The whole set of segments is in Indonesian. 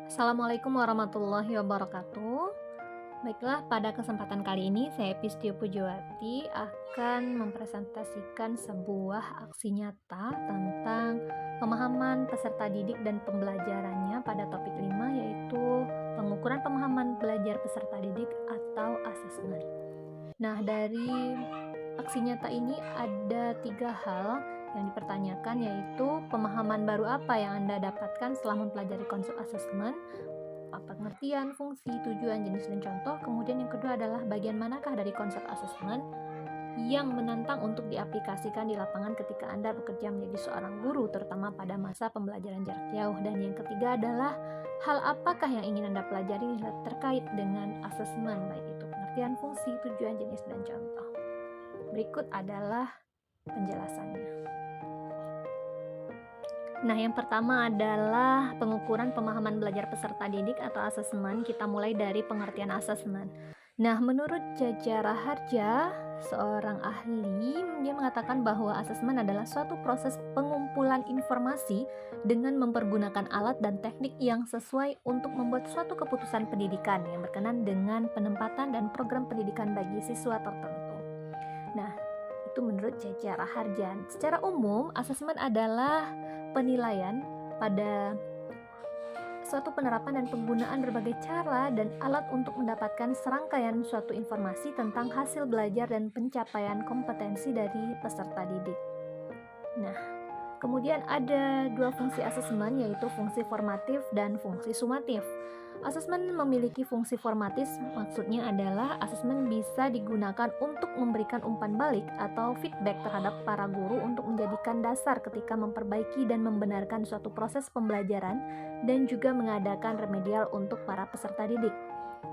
Assalamualaikum warahmatullahi wabarakatuh. Baiklah, pada kesempatan kali ini saya Pistio Pujawati akan mempresentasikan sebuah aksi nyata tentang pemahaman peserta didik dan pembelajarannya pada topik 5, yaitu pengukuran pemahaman belajar peserta didik atau asesmen. Nah, dari aksi nyata ini ada 3 hal yang dipertanyakan, yaitu pemahaman baru apa yang Anda dapatkan setelah mempelajari konsep asesmen, pengertian, fungsi, tujuan, jenis, dan contoh. Kemudian yang kedua adalah bagian manakah dari konsep asesmen yang menantang untuk diaplikasikan di lapangan ketika Anda bekerja menjadi seorang guru, terutama pada masa pembelajaran jarak jauh. Dan yang ketiga adalah hal apakah yang ingin Anda pelajari terkait dengan asesmen, baik itu pengertian, fungsi, tujuan, jenis, dan contoh. Berikut adalah penjelasannya. Nah, yang pertama adalah pengukuran pemahaman belajar peserta didik atau asesmen. Kita mulai dari pengertian asesmen. Nah, menurut Jaja Raharja, seorang ahli, dia mengatakan bahwa asesmen adalah suatu proses pengumpulan informasi dengan mempergunakan alat dan teknik yang sesuai untuk membuat suatu keputusan pendidikan yang berkenan dengan penempatan dan program pendidikan bagi siswa tertentu. Nah, itu menurut Jaja Raharja. Secara umum, asesmen adalah penilaian pada suatu penerapan dan penggunaan berbagai cara dan alat untuk mendapatkan serangkaian suatu informasi tentang hasil belajar dan pencapaian kompetensi dari peserta didik. Nah, kemudian ada 2 fungsi asesmen, yaitu fungsi formatif dan fungsi sumatif. Asesmen memiliki fungsi formatif, maksudnya adalah asesmen bisa digunakan untuk memberikan umpan balik atau feedback terhadap para guru untuk menjadikan dasar ketika memperbaiki dan membenarkan suatu proses pembelajaran dan juga mengadakan remedial untuk para peserta didik.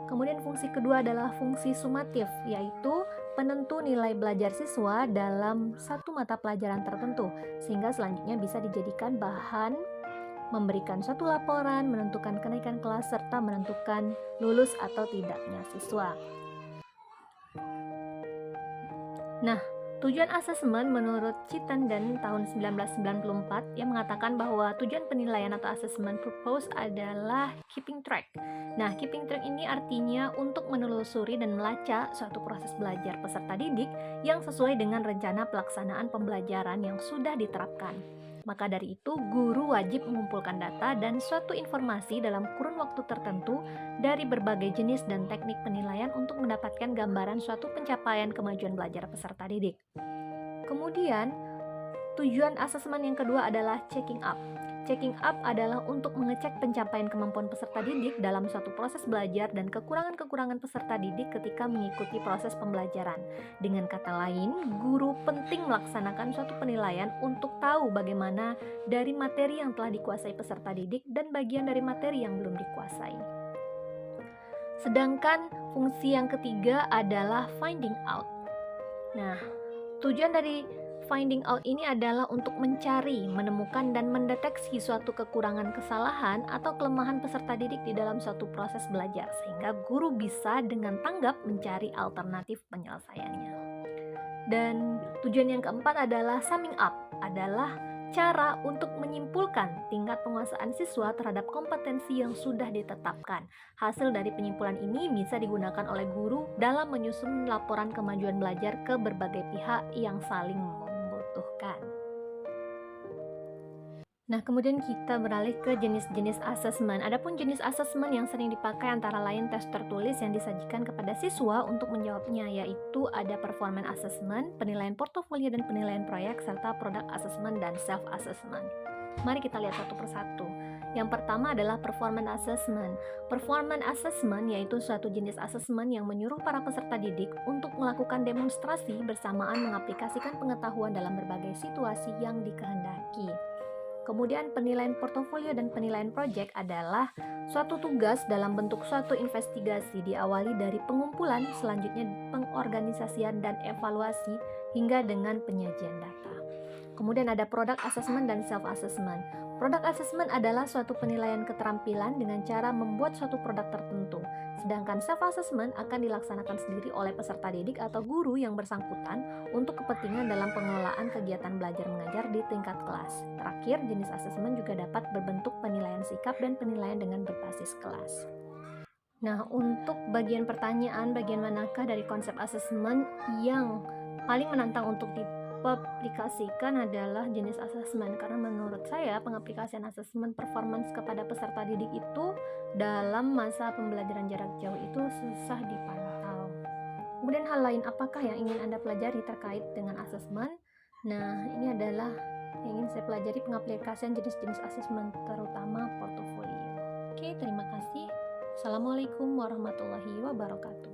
Kemudian fungsi kedua adalah fungsi sumatif, yaitu penentu nilai belajar siswa dalam satu mata pelajaran tertentu, sehingga selanjutnya bisa dijadikan bahan memberikan suatu laporan, menentukan kenaikan kelas, serta menentukan lulus atau tidaknya siswa. Nah, tujuan asesmen menurut Chittenden tahun 1994 yang mengatakan bahwa tujuan penilaian atau asesmen purpose adalah keeping track. Nah, keeping track ini artinya untuk menelusuri dan melacak suatu proses belajar peserta didik yang sesuai dengan rencana pelaksanaan pembelajaran yang sudah diterapkan. Maka dari itu, guru wajib mengumpulkan data dan suatu informasi dalam kurun waktu tertentu dari berbagai jenis dan teknik penilaian untuk mendapatkan gambaran suatu pencapaian kemajuan belajar peserta didik. Kemudian, tujuan asesmen yang kedua adalah checking up. Checking up adalah untuk mengecek pencapaian kemampuan peserta didik dalam suatu proses belajar dan kekurangan-kekurangan peserta didik ketika mengikuti proses pembelajaran. Dengan kata lain, guru penting melaksanakan suatu penilaian untuk tahu bagaimana dari materi yang telah dikuasai peserta didik dan bagian dari materi yang belum dikuasai. Sedangkan fungsi yang ketiga adalah finding out. Nah, tujuan dari finding out ini adalah untuk mencari, menemukan, dan mendeteksi suatu kekurangan, kesalahan, atau kelemahan peserta didik di dalam suatu proses belajar, sehingga guru bisa dengan tanggap mencari alternatif penyelesaiannya. Dan tujuan yang keempat adalah summing up, adalah cara untuk menyimpulkan tingkat penguasaan siswa terhadap kompetensi yang sudah ditetapkan. Hasil dari penyimpulan ini bisa digunakan oleh guru dalam menyusun laporan kemajuan belajar ke berbagai pihak yang saling membutuhkan. Nah, kemudian kita beralih ke jenis-jenis asesmen. Adapun jenis asesmen yang sering dipakai antara lain tes tertulis yang disajikan kepada siswa untuk menjawabnya, yaitu ada performance assessment, penilaian portofolio dan penilaian proyek, serta product assessment dan self assessment. Mari kita lihat satu persatu. Yang pertama adalah performance assessment. Performance assessment yaitu suatu jenis asesmen yang menyuruh para peserta didik untuk melakukan demonstrasi bersamaan mengaplikasikan pengetahuan dalam berbagai situasi yang dikehendaki. Kemudian penilaian portofolio dan penilaian proyek adalah suatu tugas dalam bentuk suatu investigasi diawali dari pengumpulan, selanjutnya pengorganisasian dan evaluasi hingga dengan penyajian data. Kemudian ada product assessment dan self assessment. Product assessment adalah suatu penilaian keterampilan dengan cara membuat suatu produk tertentu. Sedangkan self assessment akan dilaksanakan sendiri oleh peserta didik atau guru yang bersangkutan untuk kepentingan dalam pengelolaan kegiatan belajar mengajar di tingkat kelas. Terakhir, jenis assessment juga dapat berbentuk penilaian sikap dan penilaian dengan berbasis kelas. Nah, untuk bagian pertanyaan, bagian manakah dari konsep assessment yang paling menantang untuk diaplikasikan adalah jenis assessment, karena menurut saya pengaplikasian assessment performance kepada peserta didik itu dalam masa pembelajaran jarak jauh itu susah dipantau. Kemudian hal lain apakah yang ingin Anda pelajari terkait dengan assessment? Nah, ini adalah yang ingin saya pelajari pengaplikasian jenis-jenis assessment, terutama portofolio. Oke, terima kasih. Assalamualaikum warahmatullahi wabarakatuh.